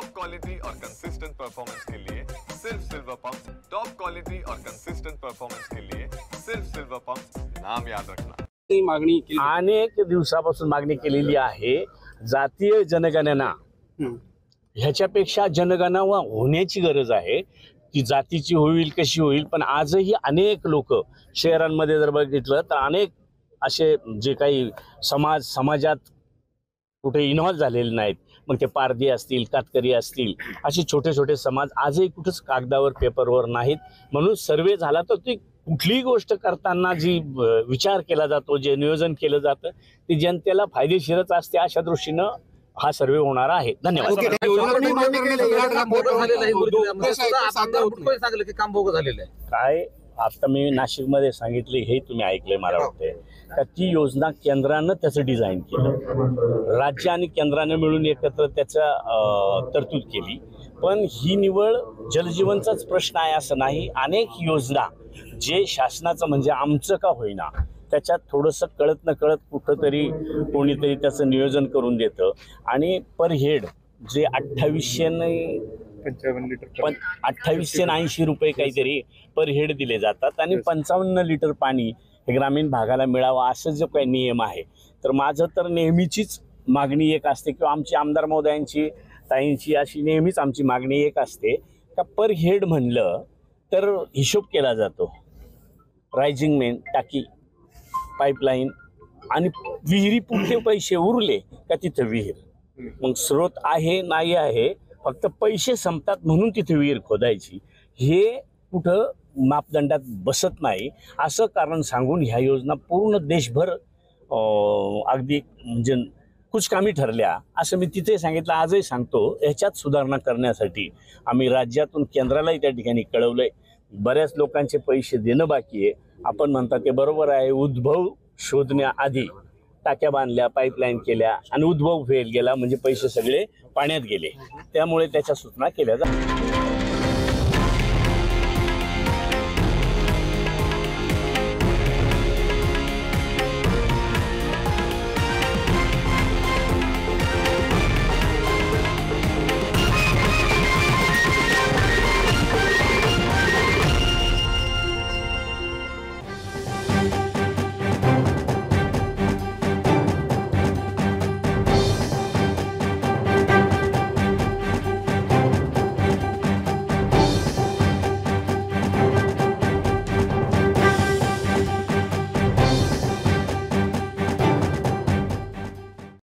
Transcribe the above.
Top quality और consistent performance के लिए सिर्फ सिल्वर पंप। टॉप क्वालिटी और कंसिस्टेंट परफॉर्मेंस के लिए सिर्फ सिल्वर पंप, नाम याद रखना। मागणी केली अनेक दिवसापासून मागणी केलेली आहे। जातीय जनगणना ह्याच्यापेक्षा जनगणना होण्याची गरज आहे। ती जातीची होईल कशी होईल, पण आजही अनेक लोक शहरांमध्ये जर बघितलं तर अनेक असे जे काही समाजात कुठे इन्व्हॉल्व झालेले नाहीत, मग ते पारधी असतील, कातकरी असतील, असे छोटे छोटे समाज आजही कुठेच कागदावर पेपरवर नाहीत। म्हणून सर्वे झाला तर ती कुठलीही गोष्ट करताना जी विचार केला जातो, जे नियोजन केलं जातं ते जनतेला फायदेशीरच असते। अशा दृष्टीनं हा सर्वे होणार आहे। धन्यवाद। काय आता मी नाशिकमध्ये सांगितले हे तुम्ही ऐकलंय, मला वाटतंय का ती योजना केंद्रानं त्याचं डिझाईन केलं, राज्य आणि केंद्रानं मिळून एकत्र त्याचा तरतूद केली। पण ही निवळ जलजीवनचाच प्रश्न आहे असं नाही। अनेक योजना जे शासनाचं म्हणजे आमचं का होईना त्याच्यात थोडंसं कळत न कळत कुठंतरी कोणीतरी त्याचं नियोजन करून देतं आणि पर हेड जे 2880 रुपये काहीतरी पर हेड दिले जातात आणि 55 लिटर पाणी हे ग्रामीण भागाला मिळावं असं जो काही नियम आहे। तर माझं तर नेहमीचीच मागणी एक असते किंवा आमची आमदार महोदयांची ताईंची अशी नेहमीच आमची मागणी एक असते का पर हेड म्हणलं तर हिशोब केला जातो। रायझिंग मेन, टाकी, पाईपलाईन आणि विहिरी पुढे पैसे उरले का तिथं विहीर, मग स्रोत आहे नाही आहे, फक्त पैसे संपतात म्हणून तिथे विहीर खोदायची, हे कुठं मापदंडात बसत नाही असं कारण सांगून ह्या योजना पूर्ण देशभर अगदी म्हणजे कुचकामी ठरल्या असं मी तिथे सांगितलं, आजही सांगतो। ह्याच्यात सुधारणा करण्यासाठी आम्ही राज्यातून केंद्रालाही त्या ठिकाणी कळवलंय। बऱ्याच लोकांचे पैसे देणं बाकी आहे। आपण म्हणता ते बरोबर आहे, उद्भव शोधण्याआधी टाक्या बांधल्या, पाईपलाईन केल्या आणि उद्भव फेल गेला म्हणजे पैसे सगळे पाण्यात गेले, त्यामुळे त्याच्या सूचना केल्या जातात।